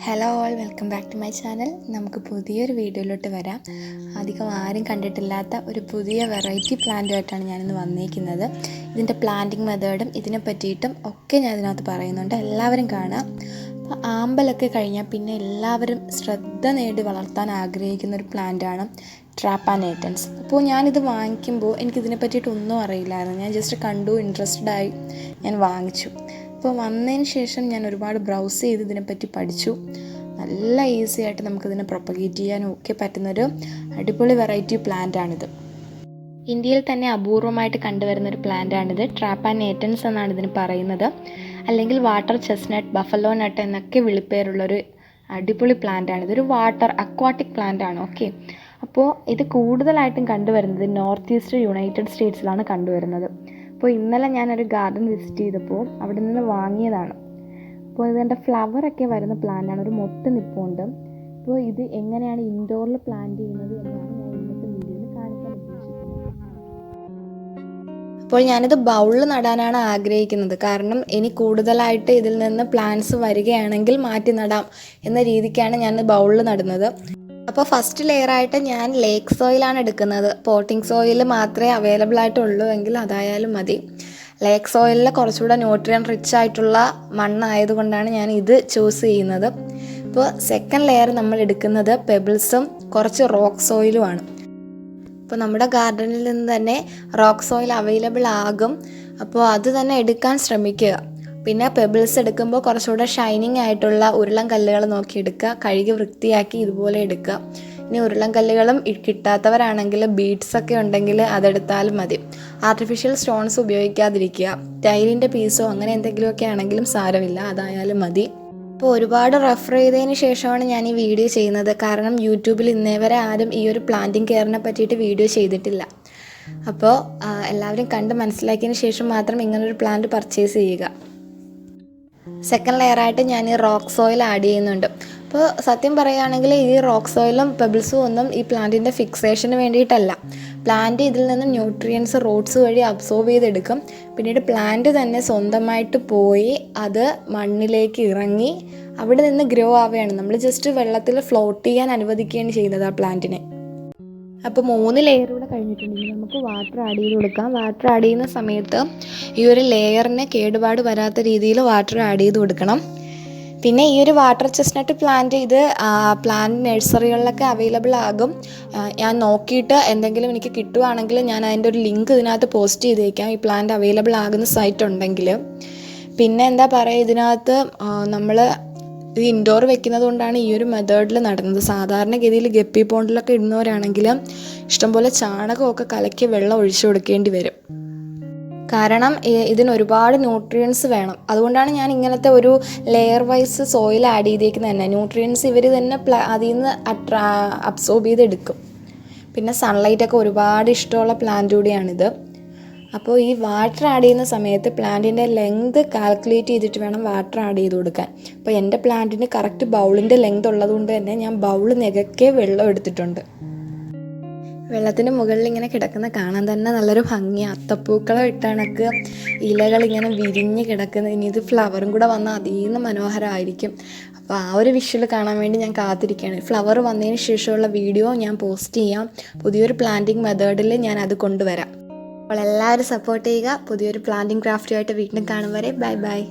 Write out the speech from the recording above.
Hello all, welcome back to my channel. നമുക്ക് പുതിയൊരു വീഡിയോയിലോട്ട് വരാം. അധികം ആരും കണ്ടിട്ടില്ലാത്ത ഒരു പുതിയ വെറൈറ്റി പ്ലാന്റുമായിട്ടാണ് ഞാനിന്ന് വന്നിരിക്കുന്നത്. ഇതിൻ്റെ പ്ലാന്റിങ് മെത്തേഡും ഇതിനെ പറ്റിയിട്ടും ഒക്കെ ഞാൻ ഇതിനകത്ത് പറയുന്നുണ്ട്. എല്ലാവരും കാണാം. അപ്പോൾ ആമ്പലൊക്കെ കഴിഞ്ഞാൽ പിന്നെ എല്ലാവരും ശ്രദ്ധ നേടി വളർത്താൻ ആഗ്രഹിക്കുന്ന ഒരു പ്ലാന്റാണ് ട്രാപ്പാനേറ്റൻസ്. അപ്പോൾ ഞാനിത് വാങ്ങിക്കുമ്പോൾ എനിക്കിതിനെ പറ്റിയിട്ടൊന്നും അറിയില്ലായിരുന്നു. ഞാൻ ജസ്റ്റ് കണ്ടു, ഇൻട്രസ്റ്റഡായി ഞാൻ വാങ്ങിച്ചു. അപ്പോൾ വന്നതിന് ശേഷം ഞാൻ ഒരുപാട് ബ്രൗസ് ചെയ്ത് ഇതിനെപ്പറ്റി പഠിച്ചു. നല്ല ഈസി ആയിട്ട് നമുക്കിതിനെ പ്രൊപ്പഗേറ്റ് ചെയ്യാനും ഒക്കെ പറ്റുന്നൊരു അടിപൊളി വെറൈറ്റി പ്ലാന്റാണിത്. ഇന്ത്യയിൽ തന്നെ അപൂർവമായിട്ട് കണ്ടുവരുന്നൊരു പ്ലാന്റാണിത്. ട്രാപ്പാനേറ്റൻസ് എന്നാണ് ഇതിന് പറയുന്നത്. അല്ലെങ്കിൽ വാട്ടർ ചെസ്റ്റ്നട്ട്, ബഫലോ നട്ട് എന്നൊക്കെ വിളിപ്പേരുള്ളൊരു അടിപൊളി പ്ലാന്റാണിത്. ഒരു അക്വാട്ടിക് പ്ലാന്റാണ്. ഓക്കെ, അപ്പോൾ ഇത് കൂടുതലായിട്ടും കണ്ടുവരുന്നത് നോർത്ത് ഈസ്റ്റ് യുണൈറ്റഡ് സ്റ്റേറ്റ്സിലാണ് കണ്ടുവരുന്നത്. അപ്പോൾ ഇന്നലെ ഞാനൊരു ഗാർഡൻ വിസിറ്റ് ചെയ്തപ്പോൾ അവിടെ നിന്ന് വാങ്ങിയതാണ്. അപ്പോൾ ഇതിൻ്റെ ഫ്ലവറൊക്കെ വരുന്ന പ്ലാന്റാണ്. ഒരു മൊട്ട് നിൽപ്പുണ്ട്. അപ്പോൾ ഇത് എങ്ങനെയാണ് ഇൻഡോറിൽ പ്ലാന്റ് ചെയ്യുന്നത് എന്നാണ് ഞാൻ ഇന്നത്തെ വീഡിയോയിൽ കാണിക്കാൻ ഉദ്ദേശിക്കുന്നത്. അപ്പോൾ ഞാനിത് ബൗളിൽ നടാനാണ് ആഗ്രഹിക്കുന്നത്. കാരണം ഇനി കൂടുതലായിട്ട് ഇതിൽ നിന്ന് പ്ലാന്റ്സ് വരികയാണെങ്കിൽ മാറ്റി നടാം എന്ന രീതിക്കാണ് ഞാൻ ബൗളിൽ നടുന്നത്. അപ്പോൾ ഫസ്റ്റ് ലെയറായിട്ട് ഞാൻ ലേക്ക് സോയിലാണ് എടുക്കുന്നത്. പോട്ടിംഗ് സോയിൽ മാത്രമേ അവൈലബിൾ ആയിട്ടുള്ളൂ എങ്കിൽ അതായാലും മതി. ലേക്ക് സോയിലിൽ കുറച്ചുകൂടെ ന്യൂട്രിയൻ റിച്ച് ആയിട്ടുള്ള മണ്ണായതുകൊണ്ടാണ് ഞാൻ ഇത് ചൂസ് ചെയ്യുന്നത്. ഇപ്പോൾ സെക്കൻഡ് ലെയർ നമ്മൾ എടുക്കുന്നത് പെബിൾസും കുറച്ച് റോക്ക് സോയിലുമാണ്. അപ്പോൾ നമ്മുടെ ഗാർഡനിൽ നിന്ന് തന്നെ റോക്ക് സോയിൽ അവൈലബിൾ ആകും. അപ്പോൾ അത് തന്നെ എടുക്കാൻ ശ്രമിക്കുക. പിന്നെ പെബിൾസ് എടുക്കുമ്പോൾ കുറച്ചുകൂടെ ഷൈനിങ് ആയിട്ടുള്ള ഉരുളൻ കല്ലുകൾ നോക്കി എടുക്കുക. കഴുകി വൃത്തിയാക്കി ഇതുപോലെ എടുക്കുക. ഇനി ഉരുളൻ കല്ലുകളും കിട്ടാത്തവരാണെങ്കിൽ ബീഡ്സൊക്കെ ഉണ്ടെങ്കിൽ അതെടുത്താലും മതി. ആർട്ടിഫിഷ്യൽ സ്റ്റോൺസ് ഉപയോഗിക്കാതിരിക്കുക. ടൈലിൻ്റെ പീസോ അങ്ങനെ എന്തെങ്കിലുമൊക്കെ ആണെങ്കിലും സാരമില്ല, അതായാലും മതി. അപ്പോൾ ഒരുപാട് റെഫർ ചെയ്തതിന് ശേഷമാണ് ഞാൻ ഈ വീഡിയോ ചെയ്യുന്നത്. കാരണം യൂട്യൂബിൽ ഇന്നേ വരെ ആരും ഈ ഒരു പ്ലാന്റിങ് കെയറിനെ പറ്റിയിട്ട് വീഡിയോ ചെയ്തിട്ടില്ല. അപ്പോൾ എല്ലാവരും കണ്ട് മനസ്സിലാക്കിയതിന് ശേഷം മാത്രം ഇങ്ങനൊരു പ്ലാന്റ് പർച്ചേസ് ചെയ്യുക. സെക്കൻഡ് ലെയറായിട്ട് ഞാൻ ഈ റോക്ക് സോയിൽ ആഡ് ചെയ്യുന്നുണ്ട്. അപ്പോൾ സത്യം പറയുകയാണെങ്കിൽ ഈ റോക്ക് സോയിലും പെബിൾസും ഒന്നും ഈ പ്ലാന്റിൻ്റെ ഫിക്സേഷന് വേണ്ടിയിട്ടല്ല. പ്ലാന്റ് ഇതിൽ നിന്ന് ന്യൂട്രിയൻസ് റൂട്ട്സ് വഴി അബ്സോർബ് ചെയ്തെടുക്കും. പിന്നീട് പ്ലാന്റ് തന്നെ സ്വന്തമായിട്ട് പോയി അത് മണ്ണിലേക്ക് ഇറങ്ങി അവിടെ നിന്ന് ഗ്രോ ആവുകയാണ്. നമ്മൾ ജസ്റ്റ് വെള്ളത്തിൽ ഫ്ലോട്ട് ചെയ്യാൻ അനുവദിക്കുകയാണ് ചെയ്യുന്നത് ആ പ്ലാന്റിനെ. അപ്പോൾ 3 ലെയർ കൂടെ കഴിഞ്ഞിട്ടുണ്ടെങ്കിൽ നമുക്ക് വാട്ടർ ആഡ് ചെയ്ത് കൊടുക്കാം. വാട്ടർ ആഡ് ചെയ്യുന്ന സമയത്ത് ഈ ഒരു ലെയറിന് കേടുപാട് വരാത്ത രീതിയിൽ വാട്ടർ ആഡ് ചെയ്ത് കൊടുക്കണം. പിന്നെ ഈ ഒരു വാട്ടർ ചെസ്റ്റ്നട്ട് പ്ലാന്റ് ഇത് പ്ലാന്റ് നഴ്സറികളിലൊക്കെ അവൈലബിൾ ആകും. ഞാൻ നോക്കിയിട്ട് എന്തെങ്കിലും എനിക്ക് കിട്ടുവാണെങ്കിൽ ഞാൻ അതിൻ്റെ ഒരു ലിങ്ക് ഇതിനകത്ത് പോസ്റ്റ് ചെയ്തേക്കാം, ഈ പ്ലാന്റ് അവൈലബിൾ ആകുന്ന സൈറ്റ് ഉണ്ടെങ്കിൽ. പിന്നെ എന്താ പറയുക, ഇതിനകത്ത് നമ്മൾ ഇത് ഇൻഡോർ വെക്കുന്നത് കൊണ്ടാണ് ഈ ഒരു മെത്തേഡിൽ നടന്നത്. സാധാരണഗതിയിൽ ഗപ്പി പോണ്ടിലൊക്കെ ഇടുന്നവരാണെങ്കിൽ ഇഷ്ടംപോലെ ചാണകമൊക്കെ കലക്കി വെള്ളം ഒഴിച്ചു കൊടുക്കേണ്ടി വരും. കാരണം ഇതിന് ഒരുപാട് ന്യൂട്രിയൻസ് വേണം. അതുകൊണ്ടാണ് ഞാൻ ഇങ്ങനത്തെ ഒരു ലെയർ വൈസ് സോയിൽ ആഡ് ചെയ്തേക്കുന്നത് തന്നെ. ന്യൂട്രിയൻസ് ഇവർ തന്നെ അതിൽ നിന്ന് അബ്സോർബ് ചെയ്തെടുക്കും. പിന്നെ സൺലൈറ്റൊക്കെ ഒരുപാട് ഇഷ്ടമുള്ള പ്ലാന്റ് കൂടിയാണിത്. അപ്പോൾ ഈ വാട്ടർ ആഡ് ചെയ്യുന്ന സമയത്ത് പ്ലാന്റിൻ്റെ ലെങ്ത് കാൽക്കുലേറ്റ് ചെയ്തിട്ട് വേണം വാട്ടർ ആഡ് ചെയ്ത് കൊടുക്കാൻ. അപ്പോൾ എൻ്റെ പ്ലാന്റിന് കറക്റ്റ് ബൗളിൻ്റെ ലെങ്ത് ഉള്ളതുകൊണ്ട് തന്നെ ഞാൻ ബൗൾ നികക്കെ വെള്ളം എടുത്തിട്ടുണ്ട്. വെള്ളത്തിന് മുകളിൽ ഇങ്ങനെ കിടക്കുന്ന കാണാൻ തന്നെ നല്ലൊരു ഭംഗിയാണ്. അത്തപ്പൂക്കളം ഇട്ടണക്ക് ഇലകൾ ഇങ്ങനെ വിരിഞ്ഞ് കിടക്കുന്നത്. ഇനി ഇത് ഫ്ലവറും കൂടെ വന്നാൽ അതീന്ന് മനോഹരമായിരിക്കും. അപ്പോൾ ആ ഒരു വിഷ്വൽ കാണാൻ വേണ്ടി ഞാൻ കാത്തിരിക്കുകയാണ്. ഫ്ലവർ വന്നതിന് ശേഷമുള്ള വീഡിയോ ഞാൻ പോസ്റ്റ് ചെയ്യാം. പുതിയൊരു പ്ലാന്റിങ് മെത്തേഡിൽ ഞാൻ അത് കൊണ്ടുവരാം. അപ്പോൾ എല്ലാവരും സപ്പോർട്ട് ചെയ്യുക. പുതിയൊരു പ്ലാന്റിങ് ക്രാഫ്റ്റുമായിട്ട് വീണ്ടും കാണും വരെ ബൈ ബൈ.